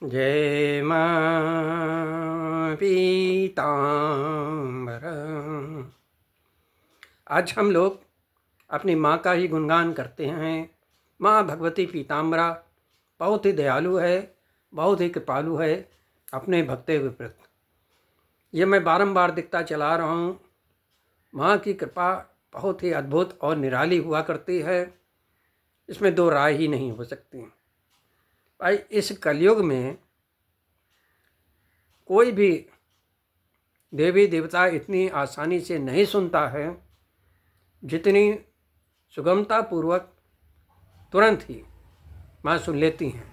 जय मां पीताम्बर। आज हम लोग अपनी माँ का ही गुणगान करते हैं। माँ भगवती पीताम्बरा बहुत ही दयालु है, बहुत ही कृपालु है अपने भक्तों के प्रति। ये मैं बारंबार दिखता चला रहा हूँ। माँ की कृपा बहुत ही अद्भुत और निराली हुआ करती है, इसमें दो राय ही नहीं हो सकती। भाई इस कलयुग में कोई भी देवी देवता इतनी आसानी से नहीं सुनता है जितनी सुगमता पूर्वक तुरंत ही माँ सुन लेती हैं।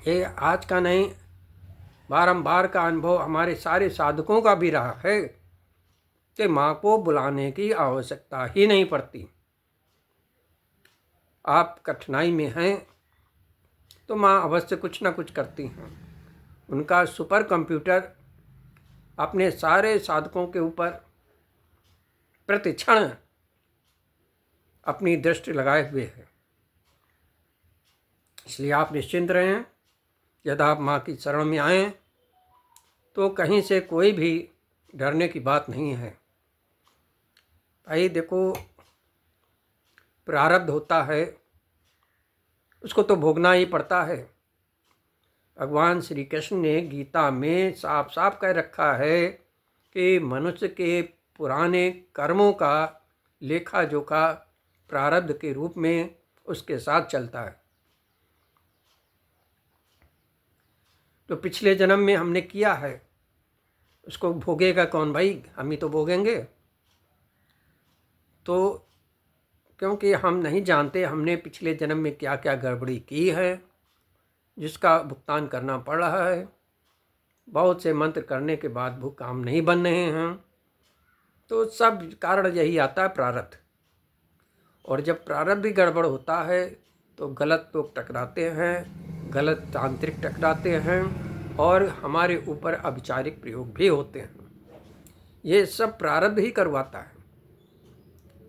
ये आज का नहीं, बारंबार का अनुभव हमारे सारे साधकों का भी रहा है कि माँ को बुलाने की आवश्यकता ही नहीं पड़ती। आप कठिनाई में हैं तो माँ अवश्य कुछ ना कुछ करती हैं। उनका सुपर कंप्यूटर अपने सारे साधकों के ऊपर प्रतिक्षण अपनी दृष्टि लगाए हुए है। इसलिए आप निश्चिंत रहें। यदि आप माँ की शरण में आएँ तो कहीं से कोई भी डरने की बात नहीं है। भाई देखो, प्रारब्ध होता है, उसको तो भोगना ही पड़ता है। भगवान श्री कृष्ण ने गीता में साफ साफ कह रखा है कि मनुष्य के पुराने कर्मों का लेखा जोखा प्रारब्ध के रूप में उसके साथ चलता है। तो पिछले जन्म में हमने किया है उसको भोगेगा कौन भाई? हम ही तो भोगेंगे। तो क्योंकि हम नहीं जानते हमने पिछले जन्म में क्या क्या गड़बड़ी की है जिसका भुगतान करना पड़ रहा है। बहुत से मंत्र करने के बाद वो काम नहीं बन रहे हैं। तो सब कारण यही आता है, प्रारब्ध। और जब प्रारब्ध ही गड़बड़ होता है तो गलत लोग टकराते हैं, गलत तांत्रिक टकराते हैं और हमारे ऊपर अभिचारिक प्रयोग भी होते हैं। ये सब प्रारब्ध ही करवाता है।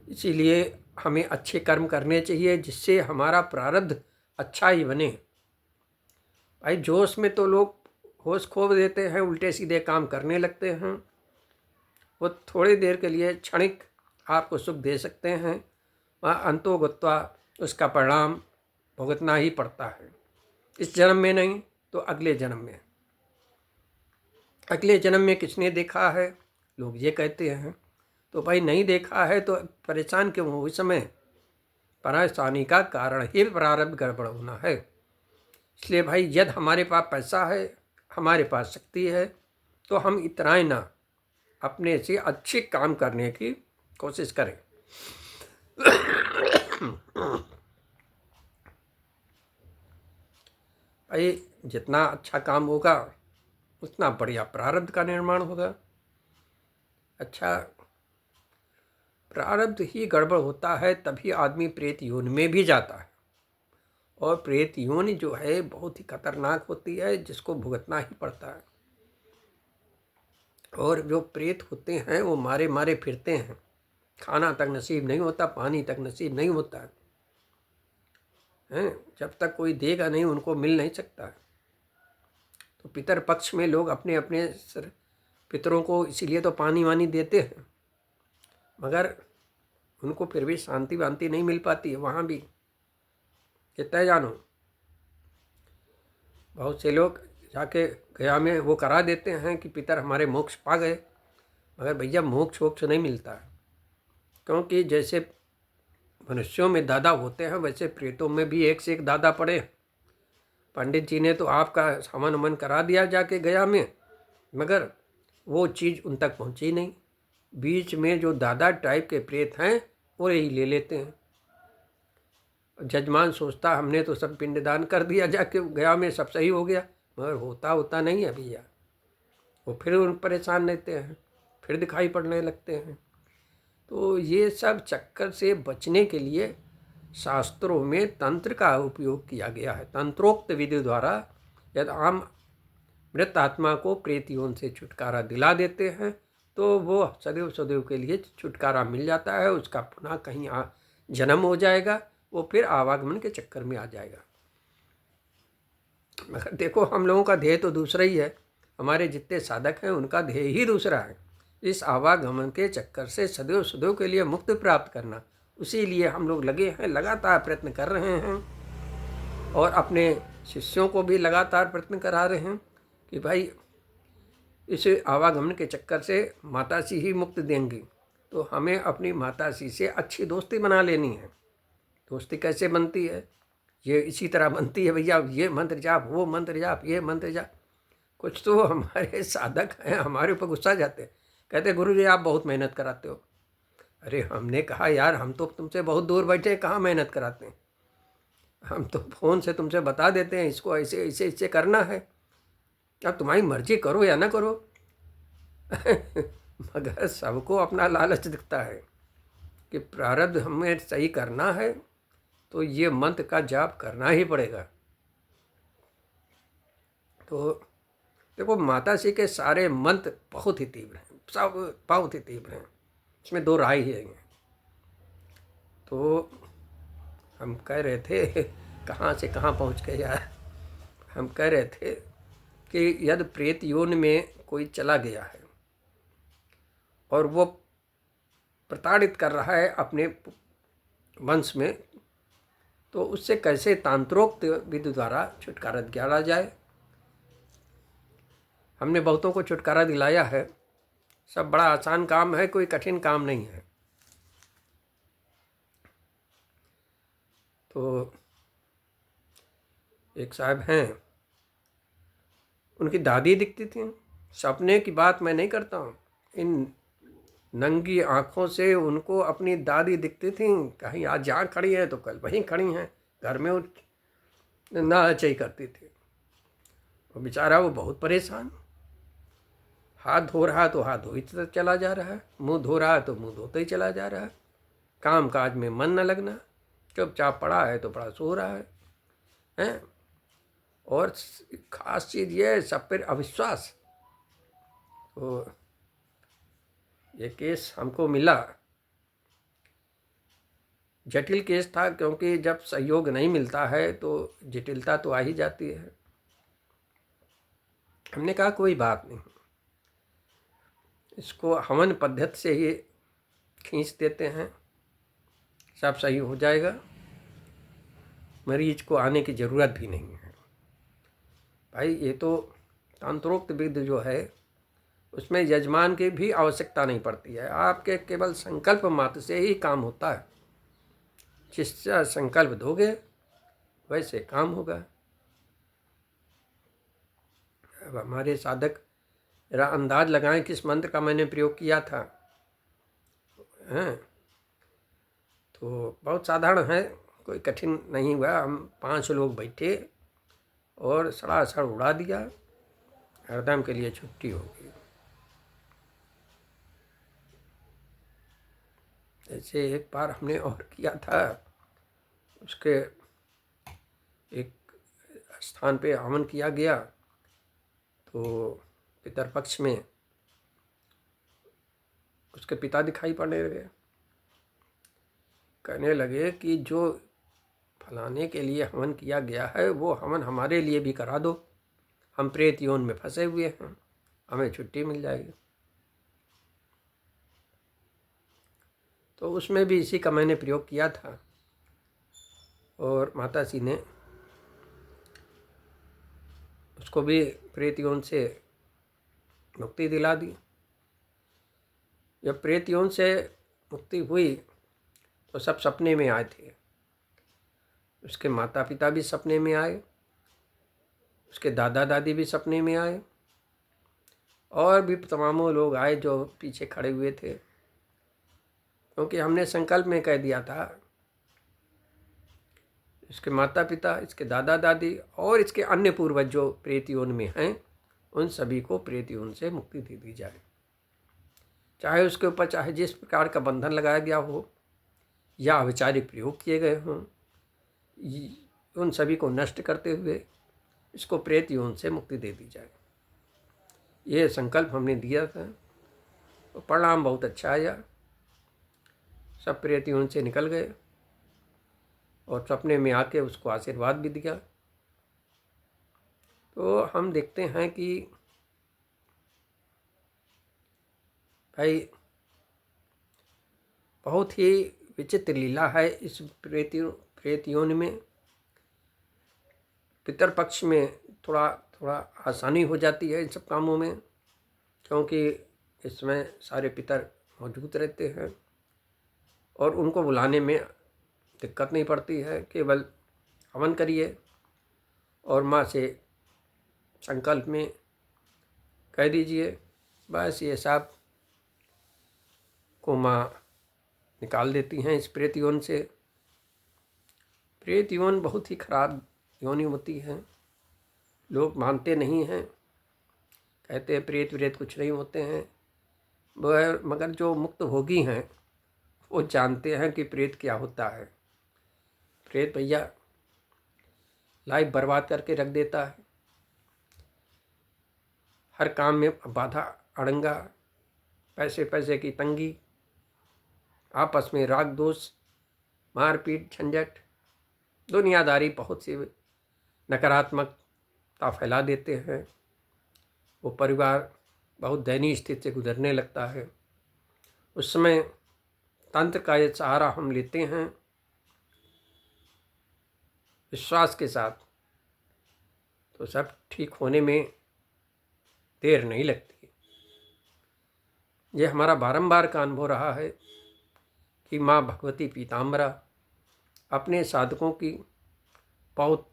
इसीलिए हमें अच्छे कर्म करने चाहिए जिससे हमारा प्रारब्ध अच्छा ही बने। भाई जोश में तो लोग होश खो देते हैं, उल्टे सीधे काम करने लगते हैं। वो थोड़ी देर के लिए क्षणिक आपको सुख दे सकते हैं, वह अंतोगत्वा उसका परिणाम भुगतना ही पड़ता है। इस जन्म में नहीं तो अगले जन्म में। अगले जन्म में किसने देखा है, लोग ये कहते हैं। तो भाई नहीं देखा है तो परेशान क्यों हो? इस समय परेशानी का कारण ही प्रारब्ध गड़बड़ होना है। इसलिए भाई यदि हमारे पास पैसा है, हमारे पास शक्ति है, तो हम इतराएं ना, अपने से अच्छे काम करने की कोशिश करें। भाई जितना अच्छा काम होगा उतना बढ़िया प्रारब्ध का निर्माण होगा। अच्छा, प्रारब्ध ही गड़बड़ होता है तभी आदमी प्रेत योनि में भी जाता है। और प्रेत योनि जो है बहुत ही खतरनाक होती है, जिसको भुगतना ही पड़ता है। और जो प्रेत होते हैं वो मारे मारे फिरते हैं, खाना तक नसीब नहीं होता, पानी तक नसीब नहीं होता है। जब तक कोई देगा नहीं उनको मिल नहीं सकता है। तो पितर पक्ष में लोग अपने अपने पितरों को इसीलिए तो पानी वानी देते हैं, मगर उनको फिर भी शांति वांति नहीं मिल पाती है वहाँ भी। ये तय जानो, बहुत से लोग जाके गया में वो करा देते हैं कि पितर हमारे मोक्ष पा गए, मगर भैया मोक्ष वोक्ष नहीं मिलता है। क्योंकि जैसे मनुष्यों में दादा होते हैं वैसे प्रेतों में भी एक से एक दादा पड़े। पंडित जी ने तो आपका हवन उमन करा दिया जाके गया में, मगर वो चीज़ उन तक पहुंची नहीं। बीच में जो दादा टाइप के प्रेत हैं वो यही ले लेते हैं। जजमान सोचता हमने तो सब पिंडदान कर दिया जाके गया में, सब सही हो गया, मगर होता नहीं है भैया। वो फिर उन परेशान रहते हैं, फिर दिखाई पड़ने लगते हैं। तो ये सब चक्कर से बचने के लिए शास्त्रों में तंत्र का उपयोग किया गया है। तंत्रोक्त विधि द्वारा यदि हम मृत आत्मा को प्रेत योनि से छुटकारा दिला देते हैं तो वो सदैव सदैव के लिए छुटकारा मिल जाता है। उसका पुनः कहीं जन्म हो जाएगा, वो फिर आवागमन के चक्कर में आ जाएगा। मगर देखो हम लोगों का ध्येय तो दूसरा ही है, हमारे जितने साधक हैं उनका ध्येय ही दूसरा है, इस आवागमन के चक्कर से सदैव सदैव के लिए मुक्ति प्राप्त करना। उसी लिए हम लोग लगे हैं, लगातार प्रयत्न कर रहे हैं और अपने शिष्यों को भी लगातार प्रयत्न करा रहे हैं कि भाई इस आवागमन के चक्कर से माताश्री ही मुक्ति देंगी, तो हमें अपनी माताश्री से अच्छी दोस्ती बना लेनी है। दोस्ती कैसे बनती है? ये इसी तरह बनती है भैया, ये मंत्र जाप, वो मंत्र जाप, ये मंत्र जाप। कुछ तो हमारे साधक हैं हमारे ऊपर गुस्सा जाते हैं, कहते गुरु जी आप बहुत मेहनत कराते हो। अरे हमने कहा यार हम तो तुमसे बहुत दूर बैठे, कहाँ मेहनत कराते हैं, हम तो फ़ोन से तुमसे बता देते हैं इसको ऐसे ऐसे ऐसे करना है, अब तुम्हारी मर्जी करो या ना करो। मगर सबको अपना लालच दिखता है कि प्रारब्ध हमें सही करना है तो ये मंत्र का जाप करना ही पड़ेगा। तो देखो माताश्री के सारे मंत्र बहुत ही तीव्र हैं, सब बहुत ही तीव्र हैं, इसमें दो राय ही है। तो हम कह रहे थे कहाँ से कहाँ पहुँच गए यार, हम कह रहे थे कि यदि प्रेत योनि में कोई चला गया है और वो प्रताड़ित कर रहा है अपने वंश में, तो उससे कैसे तांत्रोक्त विधि द्वारा छुटकारा दिलाया जाए। हमने बहुतों को छुटकारा दिलाया है, सब बड़ा आसान काम है, कोई कठिन काम नहीं है। तो एक साहब हैं, उनकी दादी दिखती थी, सपने की बात मैं नहीं करता हूँ, इन नंगी आँखों से उनको अपनी दादी दिखती थी, कहीं आज जहाँ खड़ी है तो कल वहीं खड़ी हैं, घर में ना चाहिए करती थी। वो बेचारा वो बहुत परेशान, हाथ धो रहा तो हाथ धोते चला जा रहा है, मुंह धो रहा है तो मुंह धोते ही चला जा रहा है, काम काज में मन न लगना, चुपचाप पड़ा है तो पड़ा सो रहा है। और खास चीज़ ये है सब पर अविश्वास। तो ये केस हमको मिला, जटिल केस था, क्योंकि जब सहयोग नहीं मिलता है तो जटिलता तो आ ही जाती है। हमने कहा कोई बात नहीं, इसको हवन पद्धति से ही खींच देते हैं, सब सही हो जाएगा, मरीज को आने की ज़रूरत भी नहीं है। भाई ये तो तंत्रोक्त विधि जो है उसमें यजमान की भी आवश्यकता नहीं पड़ती है, आपके केवल संकल्प मात्र से ही काम होता है, जिसका संकल्प दोगे वैसे काम होगा। अब हमारे साधक जरा अंदाज लगाएं किस मंत्र का मैंने प्रयोग किया था, हैं तो बहुत साधारण है, कोई कठिन नहीं हुआ। हम 5 लोग बैठे और सड़ासड़ उड़ा दिया, हरदम के लिए छुट्टी हो गई। जैसे एक बार हमने और किया था, उसके एक स्थान पे हवन किया गया तो पितरपक्ष में उसके पिता दिखाई पड़ने लगे, कहने लगे कि जो फलाने के लिए हवन किया गया है वो हवन हमारे लिए भी करा दो, हम प्रेत योनि में फंसे हुए हैं, हमें छुट्टी मिल जाएगी। तो उसमें भी इसी का मैंने प्रयोग किया था और माताश्री ने उसको भी प्रेत योनि से मुक्ति दिला दी। जब प्रेत योनि से मुक्ति हुई तो सब सपने में आए थे, उसके माता पिता भी सपने में आए, उसके दादा दादी भी सपने में आए, और भी तमामों लोग आए जो पीछे खड़े हुए थे, क्योंकि हमने संकल्प में कह दिया था इसके माता पिता, इसके दादा दादी और इसके अन्य पूर्वज जो प्रेत योनि में हैं उन सभी को प्रेत योनि से मुक्ति दे दी जाए, चाहे उसके ऊपर चाहे जिस प्रकार का बंधन लगाया गया हो या अवैचारिक प्रयोग किए गए हों, उन सभी को नष्ट करते हुए इसको प्रेत योनि से मुक्ति दे दी जाए। ये संकल्प हमने दिया था, तो परिणाम बहुत अच्छा आया, सब प्रेत योनि से निकल गए और सपने में आके उसको आशीर्वाद भी दिया। तो हम देखते हैं कि भाई बहुत ही विचित्र लीला है इस प्रेत योनि में। पितरपक्ष में थोड़ा थोड़ा आसानी हो जाती है इन सब कामों में, क्योंकि इसमें सारे पितर मौजूद रहते हैं और उनको बुलाने में दिक्कत नहीं पड़ती है। केवल हवन करिए और माँ से संकल्प में कह दीजिए, बस ये सब को माँ निकाल देती हैं इस प्रेत योन से। प्रेत योन बहुत ही खराब योनि होती है। लोग मानते नहीं हैं, कहते हैं प्रेत व्रेत कुछ नहीं होते हैं, मगर जो मुक्त भोगी हैं वो जानते हैं कि प्रेत क्या होता है। प्रेत भैया लाइफ बर्बाद करके रख देता है, हर काम में बाधा अड़ंगा, पैसे पैसे की तंगी, आपस में राग दोष, मारपीट, झंझट, दुनियादारी, बहुत सी नकारात्मकता फैला देते हैं। वो परिवार बहुत दयनीय स्थिति से गुजरने लगता है। उस समय तंत्र का ये सहारा हम लेते हैं विश्वास के साथ, तो सब ठीक होने में देर नहीं लगती। ये हमारा बारंबार का अनुभव रहा है कि माँ भगवती पीताम्बरा अपने साधकों की बहुत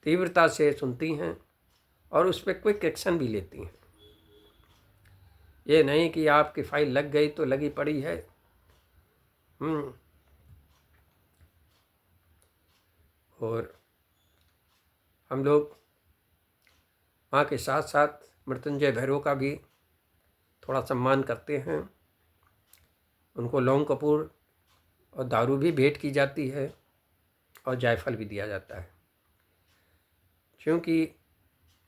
तीव्रता से सुनती हैं और उस पर क्विक एक्शन भी लेती हैं। ये नहीं कि आपकी फाइल लग गई तो लगी पड़ी है। और हम लोग माँ के साथ साथ मृत्युंजय भैरव का भी थोड़ा सम्मान करते हैं। उनको लौंग कपूर और दारू भी भेंट की जाती है और जायफल भी दिया जाता है, क्योंकि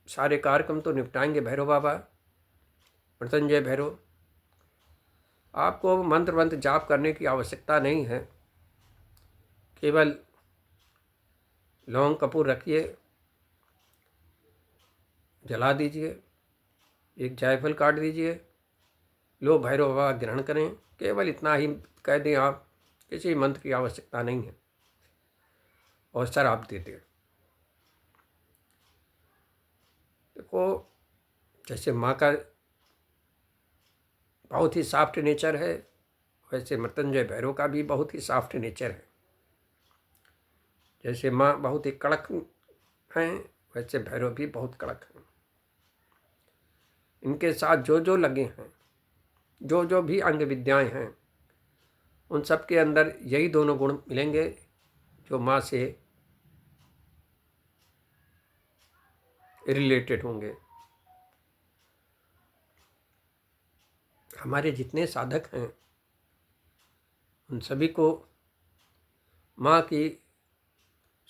सारे कार्यक्रम तो निपटाएंगे भैरव बाबा, मृत्युंजय भैरव। आपको मंत्र जाप करने की आवश्यकता नहीं है, केवल लौंग कपूर रखिए, जला दीजिए, एक जायफल काट दीजिए, लो भैरव बाबा ग्रहण करें, केवल इतना ही कह दें आप, किसी मंत्र की आवश्यकता नहीं है, और सर आप दे दें। देखो, जैसे माँ का बहुत ही सॉफ्ट नेचर है, वैसे मृत्युंजय भैरव का भी बहुत ही सॉफ्ट नेचर है। जैसे माँ बहुत ही कड़क हैं, वैसे भैरव भी बहुत कड़क हैं। इनके साथ जो जो लगे हैं, जो जो भी अंग विद्याएं हैं, उन सब के अंदर यही दोनों गुण मिलेंगे जो माँ से रिलेटेड होंगे। हमारे जितने साधक हैं उन सभी को माँ की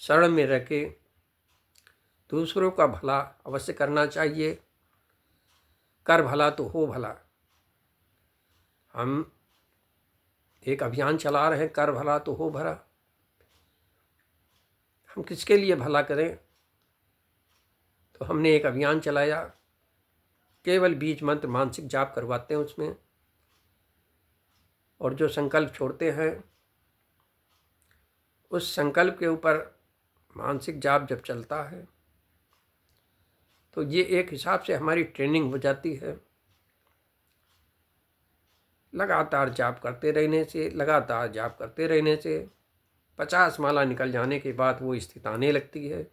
शरण में रह के दूसरों का भला अवश्य करना चाहिए। कर भला तो हो भला। हम एक अभियान चला रहे हैं, कर भला तो हो भला। हम किसके लिए भला करें? तो हमने एक अभियान चलाया, केवल बीज मंत्र मानसिक जाप करवाते हैं उसमें, और जो संकल्प छोड़ते हैं उस संकल्प के ऊपर मानसिक जाप जब चलता है तो ये एक हिसाब से हमारी ट्रेनिंग हो जाती है। लगातार जाप करते रहने से, लगातार जाप करते रहने से 50 माला निकल जाने के बाद वो स्थिति आने लगती है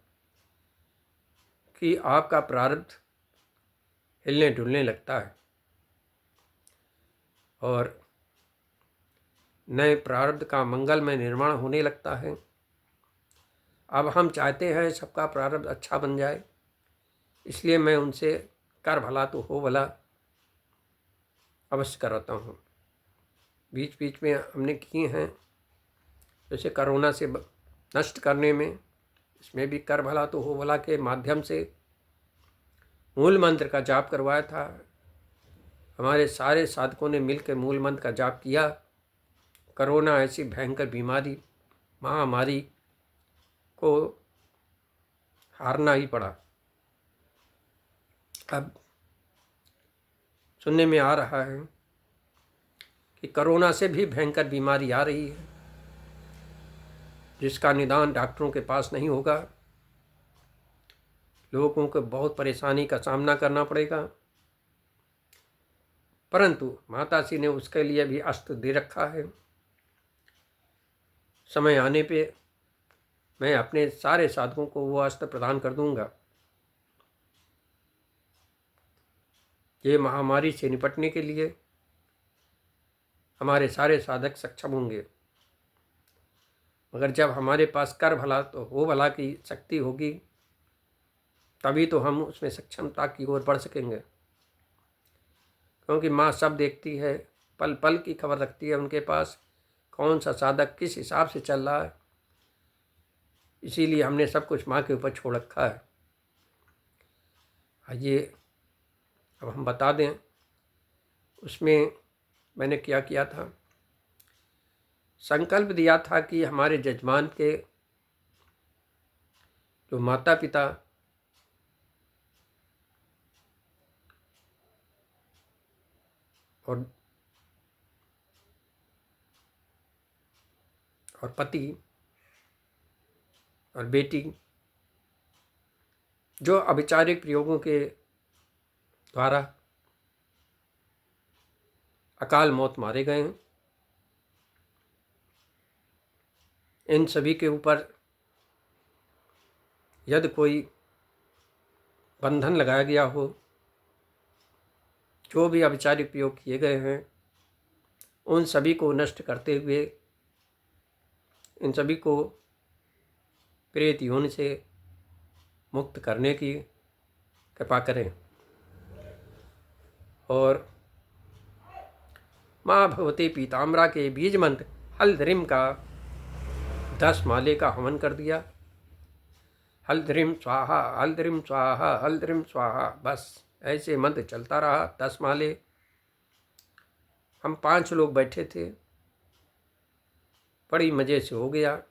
कि आपका प्रारब्ध हिलने डुलने लगता है और नए प्रारब्ध का मंगलमय निर्माण होने लगता है। अब हम चाहते हैं सबका प्रारब्ध अच्छा बन जाए, इसलिए मैं उनसे कर भला तो हो भला अवश्य कराता हूँ। बीच बीच में हमने किए हैं, जैसे कोरोना से नष्ट करने में, इसमें भी कर भला तो हो भला के माध्यम से मूल मंत्र का जाप करवाया था। हमारे सारे साधकों ने मिलकर मूल मंत्र का जाप किया। कोरोना ऐसी भयंकर बीमारी, महामारी को हारना ही पड़ा। अब सुनने में आ रहा है कि कोरोना से भी भयंकर बीमारी आ रही है, जिसका निदान डॉक्टरों के पास नहीं होगा। लोगों को बहुत परेशानी का सामना करना पड़ेगा, परंतु माताश्री ने उसके लिए भी अस्त्र दे रखा है। समय आने पे मैं अपने सारे साधकों को वो अस्त्र प्रदान कर दूंगा। ये महामारी से निपटने के लिए हमारे सारे साधक सक्षम होंगे, मगर जब हमारे पास कर भला तो हो भला की शक्ति होगी, तभी तो हम उसमें सक्षमता की ओर बढ़ सकेंगे। क्योंकि माँ सब देखती है, पल पल की खबर रखती है उनके पास, कौन सा साधक किस हिसाब से चल रहा है। इसीलिए हमने सब कुछ माँ के ऊपर छोड़ रखा है। आइए अब हम बता दें उसमें मैंने क्या किया था। संकल्प दिया था कि हमारे जजमान के जो माता पिता और पति और बेटी जो अविचारिक प्रयोगों के द्वारा अकाल मौत मारे गए हैं, इन सभी के ऊपर यदि कोई बंधन लगाया गया हो, जो भी अविचारिक प्रयोग किए गए हैं उन सभी को नष्ट करते हुए इन सभी को प्रेत योनि से मुक्त करने की कृपा करें। और माँ भगवती पीताम्बरा के बीज मंत्र हल्द्रिम का 10 माले का हवन कर दिया। हल्द्रिम स्वाहा, हल्द्रिम स्वाहा, हल्द्रिम स्वाहा, बस ऐसे मंत्र चलता रहा 10 माले। हम 5 लोग बैठे थे, बड़ी मज़े से हो गया।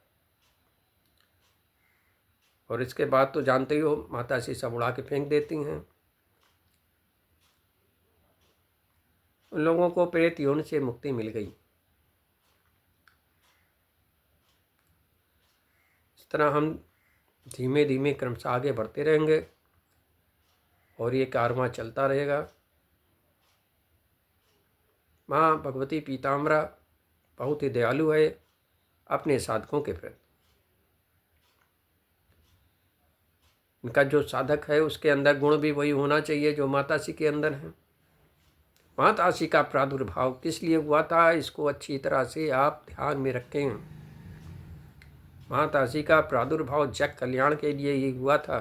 और इसके बाद तो जानते ही हो, माता श्री सब उड़ा के फेंक देती हैं। उन लोगों को प्रेत योनि से मुक्ति मिल गई। इस तरह हम धीमे धीमे क्रमशः आगे बढ़ते रहेंगे और ये कारवां चलता रहेगा। माँ भगवती पीताम्बरा बहुत ही दयालु है अपने साधकों के प्रति। इनका जो साधक है उसके अंदर गुण भी वही होना चाहिए जो माताश्री के अंदर है। माताश्री का प्रादुर्भाव किस लिए हुआ था, इसको अच्छी तरह से आप ध्यान में रखें। माताश्री का प्रादुर्भाव जग कल्याण के लिए ही हुआ था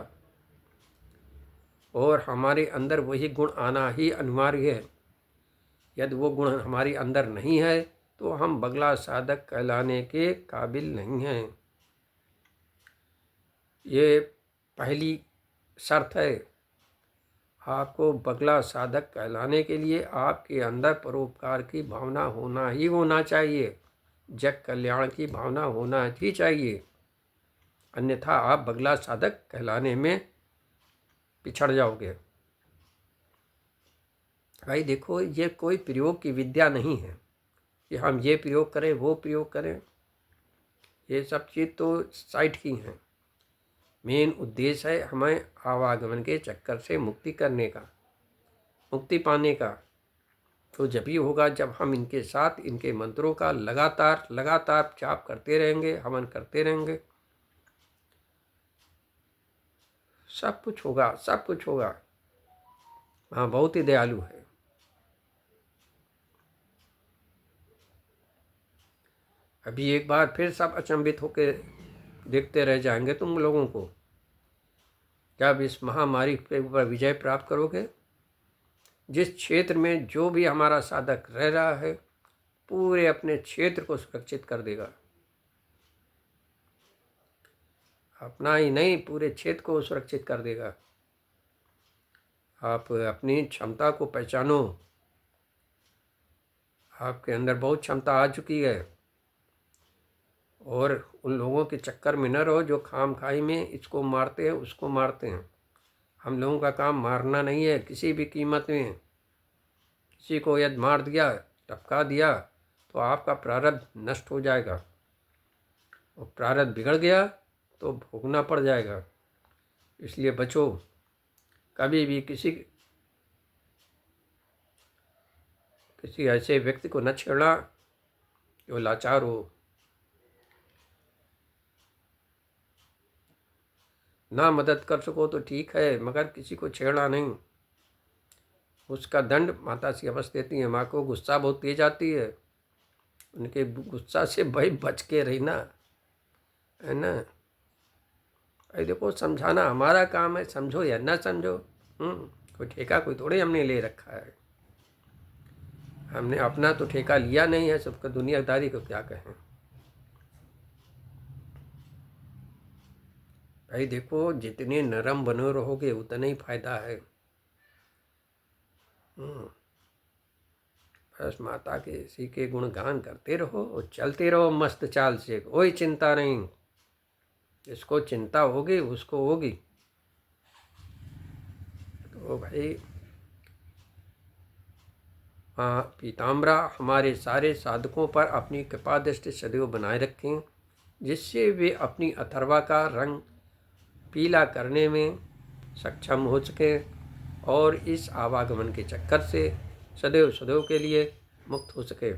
और हमारे अंदर वही गुण आना ही अनिवार्य है। यदि वो गुण हमारे अंदर नहीं है तो हम बगला साधक कहलाने के काबिल नहीं हैं। ये पहली शर्त है। आपको बगला साधक कहलाने के लिए आपके अंदर परोपकार की भावना होना ही होना चाहिए, जग कल्याण की भावना होना ही चाहिए, अन्यथा आप बगला साधक कहलाने में पिछड़ जाओगे। भाई देखो, ये कोई प्रयोग की विद्या नहीं है कि हम ये प्रयोग करें वो प्रयोग करें। ये सब चीज़ तो साइड की हैं। मेन उद्देश्य है हमें आवागमन के चक्कर से मुक्ति करने का, मुक्ति पाने का। तो जब ही होगा जब हम इनके साथ इनके मंत्रों का लगातार जाप करते रहेंगे, हवन करते रहेंगे। सब कुछ होगा, सब कुछ होगा। हाँ, बहुत ही दयालु है। अभी एक बार फिर सब अचंभित होकर देखते रह जाएंगे तुम लोगों को। जब इस महामारी के ऊपर विजय प्राप्त करोगे, जिस क्षेत्र में जो भी हमारा साधक रह रहा है पूरे अपने क्षेत्र को सुरक्षित कर देगा। अपना ही नहीं, पूरे क्षेत्र को सुरक्षित कर देगा। आप अपनी क्षमता को पहचानो। आपके अंदर बहुत क्षमता आ चुकी है और उन लोगों के चक्कर में न रहो जो खाम खाई में इसको मारते हैं उसको मारते हैं। हम लोगों का काम मारना नहीं है किसी भी कीमत में। किसी को यदि मार दिया, टपका दिया, तो आपका प्रारब्ध नष्ट हो जाएगा, और प्रारब्ध बिगड़ गया तो भोगना पड़ जाएगा। इसलिए बचो, कभी भी किसी ऐसे व्यक्ति को न छेड़ना जो लाचार हो। ना मदद कर सको तो ठीक है, मगर किसी को छेड़ना नहीं। उसका दंड माता सी अवश्य देती है। माँ को गुस्सा बहुत तेज आती है, उनके गुस्सा से भाई बच के रहना, है ना। भाई देखो, समझाना हमारा काम है, समझो या ना समझो। कोई ठेका कोई थोड़े हमने ले रखा है। हमने अपना तो ठेका लिया नहीं है, सबका दुनियादारी को क्या कहें। भाई देखो, जितने नरम बने रहोगे उतना ही फायदा है। बस माता के इसी के गुणगान करते रहो और चलते रहो मस्त चाल से, कोई चिंता नहीं। जिसको चिंता होगी उसको होगी। तो भाई हाँ, पीताम्बरा हमारे सारे साधकों पर अपनी कृपा दृष्टि सदैव बनाए रखें, जिससे वे अपनी अथर्वा का रंग पीला करने में सक्षम हो सकें और इस आवागमन के चक्कर से सदैव सदैव के लिए मुक्त हो सके।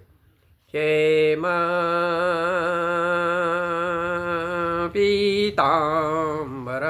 जय मां पीताम्बर।